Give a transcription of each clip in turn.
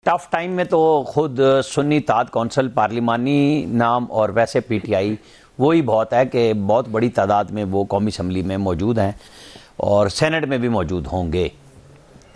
Tough time में तो खुद सुन्नी इत्तेहाद कौंसिल पार्लिमानी नाम और वैसे पीटीआई वही बहुत है कि बहुत बड़ी तादाद में वो कौमी असम्बली में मौजूद हैं और सेनेट में भी मौजूद होंगे।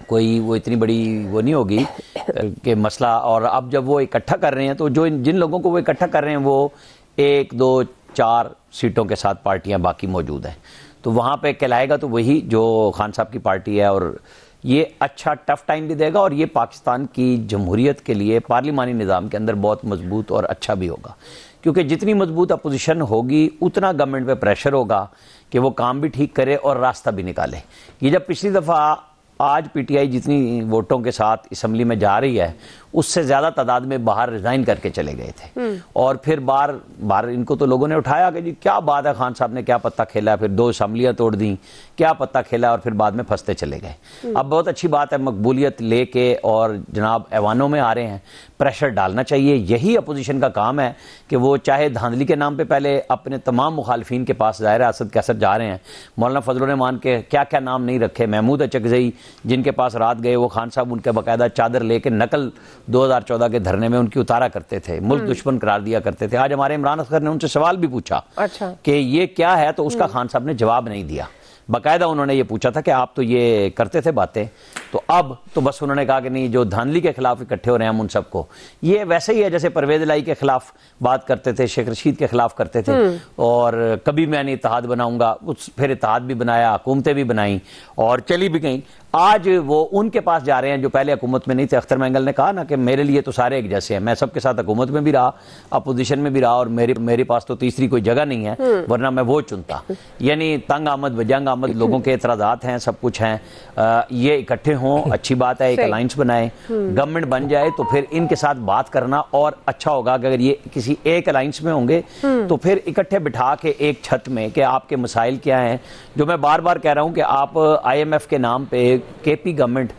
कोई वो इतनी बड़ी वो नहीं होगी कि मसला। और अब जब वो इकट्ठा कर रहे हैं तो जो जिन लोगों को वो इकट्ठा कर रहे हैं वो 1, 2, 4 सीटों के साथ पार्टियां बाकी मौजूद हैं, तो वहाँ पे कहलाएगा तो वही जो खान साहब की पार्टी है। और ये अच्छा टफ टाइम भी देगा और ये पाकिस्तान की जमहूरियत के लिए पार्लिमानी निज़ाम के अंदर बहुत मजबूत और अच्छा भी होगा, क्योंकि जितनी मजबूत अपोजिशन होगी उतना गवर्नमेंट पे प्रेशर होगा कि वो काम भी ठीक करे और रास्ता भी निकाले। ये जब पिछली दफ़ा आज पीटीआई जितनी वोटों के साथ असम्बली में जा रही है उससे ज़्यादा तादाद में बाहर रिजाइन करके चले गए थे और फिर बार इनको तो लोगों ने उठाया कि जी क्या बात है, खान साहब ने क्या पत्ता खेला, फिर 2 असम्बलियाँ तोड़ दी, क्या पत्ता खेला, और फिर बाद में फंसते चले गए। अब बहुत अच्छी बात है, मकबूलियत लेके और जनाब ऐवानों में आ रहे हैं, प्रेशर डालना चाहिए। यही अपोजिशन का काम है कि वो चाहे धांधली के नाम पर पहले अपने तमाम मुखालफीन के पास ज़ाहिर असद कैसर जा रहे हैं, मौलाना फजल रहमान के क्या क्या नाम नहीं रखे, महमूद अचकज़ई जिनके पास रात गए वो खान साहब उनके बाकायदा चादर लेके नकल 2014 के धरने में उनकी उतारा करते थे, मुल्क दुश्मन करार दिया करते थे। आज हमारे इमरान असगर ने उनसे सवाल भी पूछा कि ये क्या है, तो उसका खान साहब ने जवाब नहीं दिया। बाकायदा उन्होंने ये पूछा था कि आप तो ये करते थे बातें, तो अब तो बस उन्होंने कहा कि नहीं, जो धांधली के खिलाफ इकट्ठे हो रहे हैं हम उन सबको, ये वैसे ही है जैसे परवेज इलाही के खिलाफ बात करते थे, शेख रशीद के खिलाफ करते थे, और कभी मैंने इत्तेहाद बनाऊंगा, फिर इत्तेहाद भी बनाया, हुकूमतें भी बनाई और चली भी गई। आज वो उनके पास जा रहे हैं जो पहले हुकूमत में नहीं थे। अख्तर मैंगल ने कहा ना कि मेरे लिए तो सारे एक जैसे हैं, मैं सबके साथ हुकूमत में भी रहा, अपोजिशन में भी रहा, और मेरे पास तो तीसरी कोई जगह नहीं है, वरना मैं वो चुनता। यानी तंग आमद वजंग आमद लोगों के एतराज़ात हैं, सब कुछ हैं। ये इकट्ठे हों, अच्छी बात है, एक अलायंस बनाए, गवर्नमेंट बन जाए तो फिर इनके साथ बात करना और अच्छा होगा कि अगर ये किसी एक अलायंस में होंगे तो फिर इकट्ठे बिठा के एक छत में कि आपके मसाइल क्या हैं। जो मैं बार बार कह रहा हूं कि आप IMF के नाम पे केपी गवर्नमेंट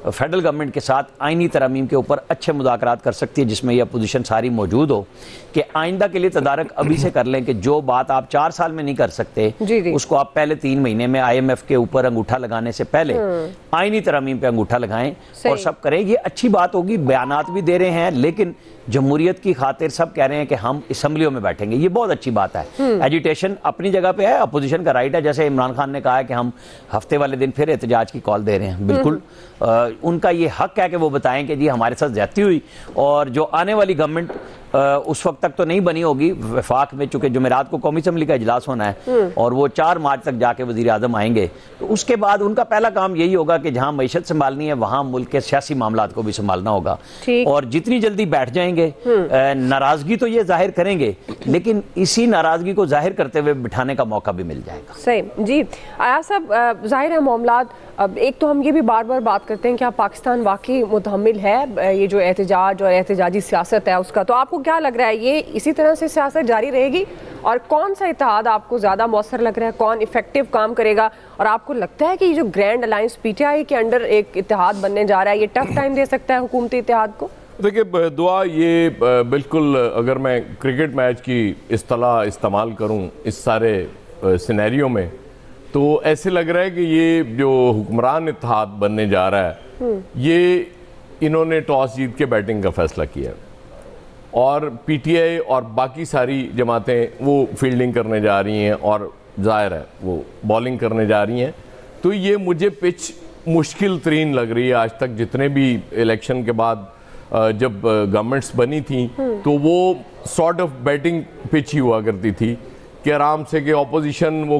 फेडरल गवर्नमेंट के साथ आईनी तरमीम के ऊपर अच्छे मुज़ाकरात कर सकती है जिसमें ये अपोजिशन सारी मौजूद हो, कि आइंदा के लिए तदारक अभी से कर लें कि जो बात आप 4 साल में नहीं कर सकते उसको आप पहले 3 महीने में IMF के ऊपर अंगूठा लगाने से पहले आईनी तरमीम पे अंगूठा लगाएं और सब करें। ये अच्छी बात होगी। बयानात भी दे रहे हैं लेकिन जमहूरियत की खातिर सब कह रहे हैं कि हम असम्बलियों में बैठेंगे, ये बहुत अच्छी बात है। एजिटेशन अपनी जगह पे है, अपोजिशन का राइट है। जैसे इमरान खान ने कहा है कि हम हफ्ते वाले दिन फिर एहतजाज की कॉल दे रहे हैं, बिल्कुल उनका ये हक है कि वो बताएं कि जी हमारे साथ ज्यादती हुई, और जो आने वाली गवर्नमेंट उस वक्त तक तो नहीं बनी होगी वफाक में, चूंकि जुमेरात को कौमी असम्बली का इजलास होना है और वो 4 मार्च तक जाके वजीर आजम आएंगे, तो उसके बाद उनका पहला काम यही होगा कि जहां मईशत संभालनी है वहां मुल्क के सियासी मामलात को भी संभालना होगा। और जितनी जल्दी बैठ जाएंगे, नाराजगी तो ये जाहिर करेंगे लेकिन इसी नाराजगी को जाहिर करते हुए बिठाने का मौका भी मिल जाएगा। सही जी। आया साहब, जाहिर है मामलात, अब एक तो हम ये भी बार बार बात करते हैं कि पाकिस्तान वाकई मुतहम्मिल है ये जो एहतजाज और एहतजाजी सियासत है उसका, तो आपको क्या लग रहा है ये इसी तरह से सियासत जारी रहेगी, और कौन सा इत्तेहाद आपको ज़्यादा मौसर लग रहा है, कौन इफेक्टिव काम करेगा, और आपको लगता है कि ये जो ग्रैंड अलायंस PTI के अंडर एक इत्तेहाद बनने जा रहा है ये टफ टाइम दे सकता है हुकूमती इत्तेहाद को? देखिए दुआ, ये बिल्कुल अगर मैं क्रिकेट मैच की इस्तेलाह इस्तेमाल करूं इस सारे सिनेरियो में, तो ऐसे लग रहा है कि ये जो हुक्मरान इत्तेहाद बनने जा रहा है ये इन्होंने टॉस जीत के बैटिंग का फैसला किया है और PTI और बाकी सारी जमातें वो फील्डिंग करने जा रही हैं और जाहिर है वो बॉलिंग करने जा रही हैं। तो ये मुझे पिच मुश्किल तरीन लग रही है आज तक। जितने भी इलेक्शन के बाद जब गवर्नमेंट्स बनी थी तो वो सॉर्ट ऑफ बैटिंग पिच ही हुआ करती थी कि आराम से कि ऑपोजिशन वो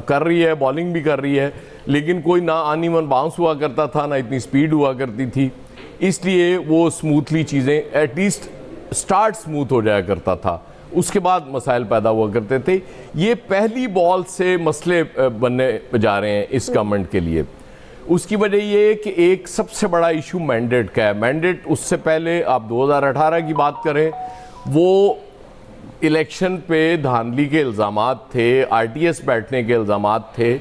कर रही है, बॉलिंग भी कर रही है, लेकिन कोई ना अनइवन बाउंस हुआ करता था, ना इतनी स्पीड हुआ करती थी, इसलिए वो स्मूथली चीज़ें एटलीस्ट स्टार्ट स्मूथ हो जाया करता था, उसके बाद मसाइल पैदा हुआ करते थे। ये पहली बॉल से मसले बनने जा रहे हैं इस गवर्नमेंट के लिए। उसकी वजह ये है कि एक सबसे बड़ा इशू मैंडेट का है। मैंडेट उससे पहले आप 2018 की बात करें, वो इलेक्शन पे धांधली के इल्ज़ामात थे, RTS बैठने के इल्ज़ामात थे,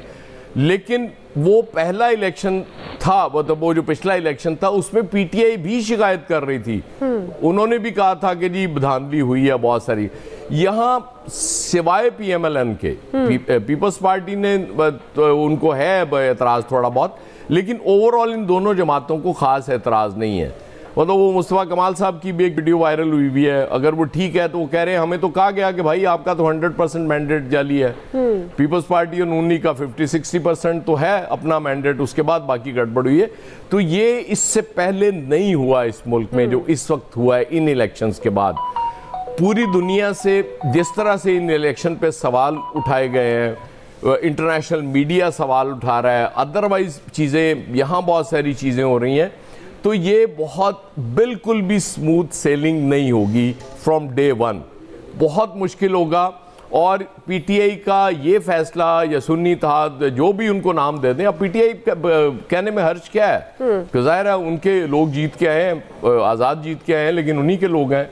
लेकिन वो पहला इलेक्शन था, मतलब वो जो पिछला इलेक्शन था उसमें PTI भी शिकायत कर रही थी। उन्होंने भी कहा था कि जी धांधली हुई है बहुत सारी। यहाँ सिवाय PMLN के पीपल्स पार्टी ने तो उनको है एतराज़ थोड़ा बहुत, लेकिन ओवरऑल इन दोनों जमातों को ख़ास एतराज़ नहीं है। मतलब वो मुस्तफ़ा कमाल साहब की भी एक वीडियो वायरल हुई भी है, अगर वो ठीक है तो वो कह रहे हैं हमें तो कहा गया कि भाई आपका तो 100% मैंडेट जाली है। पीपल्स पार्टी और नूनी का 50-60% तो है अपना मैंडेट, उसके बाद बाकी गड़बड़ हुई है। तो ये इससे पहले नहीं हुआ इस मुल्क में जो इस वक्त हुआ है इन इलेक्शंस के बाद। पूरी दुनिया से जिस तरह से इन इलेक्शन पे सवाल उठाए गए हैं, इंटरनेशनल मीडिया सवाल उठा रहा है, अदरवाइज चीज़ें यहाँ बहुत सारी चीज़ें हो रही हैं, तो ये बहुत बिल्कुल भी स्मूथ सेलिंग नहीं होगी फ्रॉम डे वन, बहुत मुश्किल होगा। और पीटीआई का ये फैसला या सुन्नी इत्तेहाद जो भी उनको नाम दे दें, अब पीटीआई कहने में हर्ज क्या है, तो जाहिर है उनके लोग जीत के आए हैं, आज़ाद जीत के आए हैं, लेकिन उन्हीं के लोग हैं।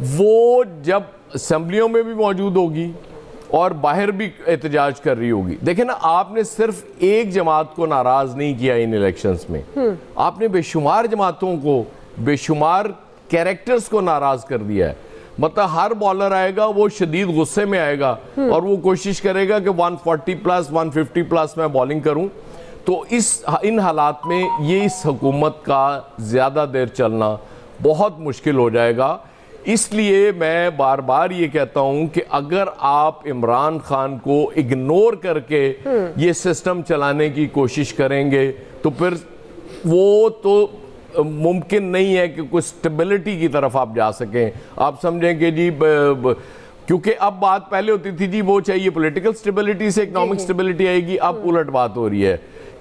वो जब असम्बलियों में भी मौजूद होगी और बाहर भी एहतजाज कर रही होगी। देखें ना, आपने सिर्फ एक जमात को नाराज नहीं किया इन इलेक्शंस में, आपने बेशुमार जमातों को, बेशुमार कैरेक्टर्स को नाराज कर दिया है। मतलब हर बॉलर आएगा वो शदीद गुस्से में आएगा और वो कोशिश करेगा कि 140 प्लस 150 प्लस मैं बॉलिंग करूं। तो इन हालात में ये इस हुकूमत का ज़्यादा देर चलना बहुत मुश्किल हो जाएगा। इसलिए मैं बार बार ये कहता हूं कि अगर आप इमरान खान को इग्नोर करके ये सिस्टम चलाने की कोशिश करेंगे तो फिर वो तो मुमकिन नहीं है कि कुछ स्टेबिलिटी की तरफ आप जा सकें। आप समझें कि जी क्योंकि अब बात पहले होती थी जी वो चाहिए पॉलिटिकल स्टेबिलिटी से इकोनॉमिक स्टेबिलिटी आएगी, अब उलट बात हो रही है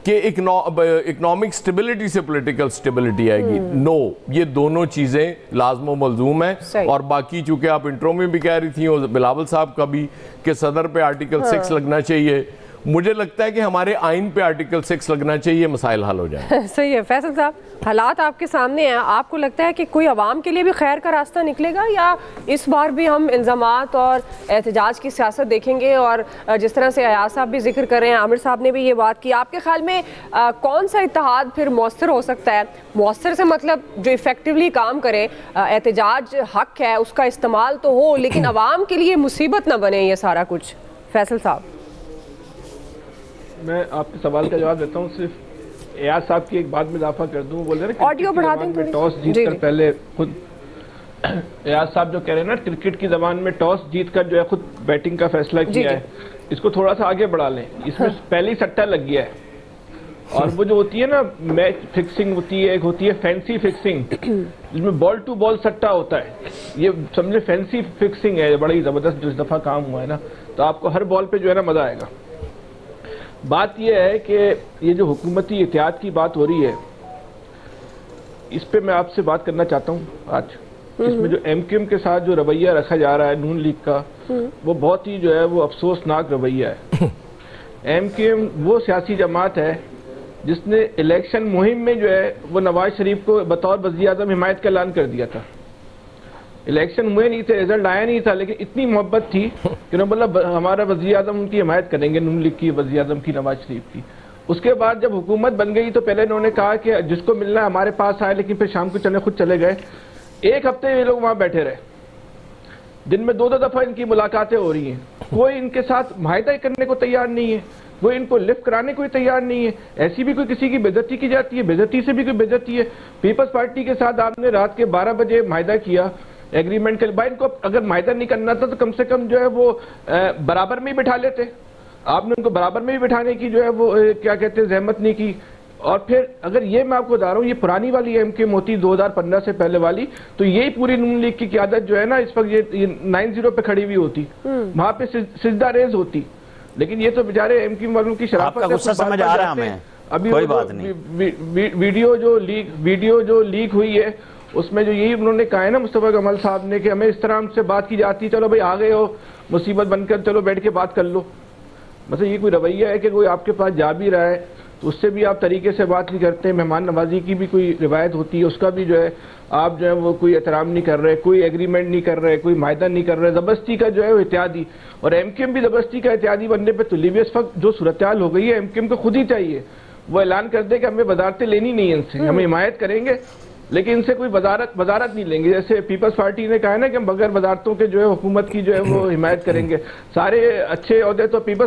कि इकोनॉमिक स्टेबिलिटी से पॉलिटिकल स्टेबिलिटी आएगी। नो, ये दोनों चीजें लाजमो मलजूम है। और बाकी चूंकि आप इंट्रो में भी कह रही थी और बिलावल साहब का भी कि सदर पे आर्टिकल 6 लगना चाहिए, मुझे लगता है कि हमारे आइन पे आर्टिकल 6 लगना चाहिए, मसाइल हल हो जाए। सही है फैसल साहब, हालात आपके सामने हैं, आपको लगता है कि कोई अवाम के लिए भी खैर का रास्ता निकलेगा या इस बार भी हम इल्ज़ामात और एहतजाज की सियासत देखेंगे? और जिस तरह से अयाज साहब भी जिक्र कर रहे हैं, आमिर साहब ने भी ये बात की, आपके ख्याल में कौन सा इत्तेहाद फिर मौसर हो सकता है? मौसर से मतलब जो इफेक्टिवली काम करे, एहतजाज हक है उसका इस्तेमाल तो हो, लेकिन अवाम के लिए मुसीबत ना बने ये सारा कुछ। फैसल साहब, मैं आपके सवाल का जवाब देता हूँ, सिर्फ एयाज साहब की एक बात में इजाफा कर दूँ। बोल रहे हैं ऑडियो बढ़ा दें, टॉस जीत कर पहले खुद एयाज साहब जो कह रहे हैं ना, क्रिकेट की जबान में टॉस जीत कर जो है खुद बैटिंग का फैसला किया है, इसको थोड़ा सा आगे बढ़ा लें। इसमें पहले ही सट्टा लग गया है, और वो जो होती है ना मैच फिक्सिंग होती है, एक होती है फैंसी फिक्सिंग जिसमें बॉल टू बॉल सट्टा होता है, ये समझे फैंसी फिक्सिंग है, बड़ा ही जबरदस्त जो इस दफा काम हुआ है ना, तो आपको हर बॉल पे जो है ना मजा आएगा। बात यह है कि ये जो हुकूमती एहतियात की बात हो रही है, इस पे मैं आपसे बात करना चाहता हूँ आज। इसमें जो एमक्यूएम के साथ जो रवैया रखा जा रहा है नून लीग का, वो बहुत ही जो है वो अफसोसनाक रवैया है। एमक्यूएम वो सियासी जमात है जिसने इलेक्शन मुहिम में जो है वो नवाज शरीफ को बतौर वज़ीर आज़म हिमायत का ऐलान कर दिया था। इलेक्शन हुए नहीं थे, रिजल्ट आया नहीं था, लेकिन इतनी मोहब्बत थी कि उन्होंने बोला हमारा वज़ीर आज़म उनकी हिमायत करेंगे, नून लीग की वज़ीर आज़म की, नवाज शरीफ की। उसके बाद जब हुकूमत बन गई तो पहले उन्होंने कहा कि जिसको मिलना है हमारे पास आए, लेकिन फिर शाम को चले खुद चले गए। एक हफ्ते ये लोग वहां बैठे रहे, दिन में 2-2 दफा इनकी मुलाकातें हो रही हैं, कोई इनके साथ मुआहदा करने को तैयार नहीं है, कोई इनको लिफ्ट कराने को तैयार नहीं है। ऐसी भी कोई किसी की बेइज्जती की जाती है, बेइज्जती से भी कोई बेइज्जती है। पीपल्स पार्टी के साथ आपने रात के 12 बजे मुआहदा किया एग्रीमेंट के, भाई इनको अगर मुआहदा नहीं करना था तो कम से कम जो है वो बराबर में ही बिठा लेते। आपने उनको बराबर में ही बिठाने की जो है वो क्या कहते हैं जहमत नहीं की। और फिर अगर ये मैं आपको बता रहा हूँ, ये पुरानी वाली एमक्यूएम होती 2015 से पहले वाली, तो यही पूरी नून लीग की क़यादत जो है ना इस वक्त ये 9-0 पे खड़ी हुई होती, वहां पे सिजदा रेज होती। लेकिन ये तो बेचारे एमक्यूएम वालों की शराफत है, समझ आ रहा है। अभी कोई बात नहीं, वीडियो जो लीक हुई है उसमें जो यही उन्होंने कहा है ना मुस्तफा कमाल साहब ने कि हमें इस तरह हमसे बात की जाती, चलो भाई आ गए हो मुसीबत बनकर, चलो बैठ के बात कर लो। मतलब ये कोई रवैया है कि कोई आपके पास जा भी रहा है तो उससे भी आप तरीके से बात नहीं करते। मेहमान नवाजी की भी कोई रिवायत होती है, उसका भी जो है आप जो है वो कोई एहतराम नहीं कर रहे, कोई एग्रीमेंट नहीं कर रहे, कोई मायदा नहीं कर रहे, ज़बरदस्ती का जो है वो इत्यादि। और एमक्यूएम भी ज़बरदस्ती का इत्यादि बनने पर तुली भी इस वक्त जो सूरत हाल हो गई है, एमक्यूएम को खुद ही चाहिए वो ऐलान कर दे कि हमें वजारतें लेनी नहीं है इनसे, हम हिमायत करेंगे लेकिन इनसे कोई वजारत नहीं लेंगे। जैसे पीपल्स पार्टी ने कहा है ना कि हम बगैर वजारतों के जो है हुकूमत की जो है वो हिमायत करेंगे। सारे अच्छे ओहदे तो पीपल्स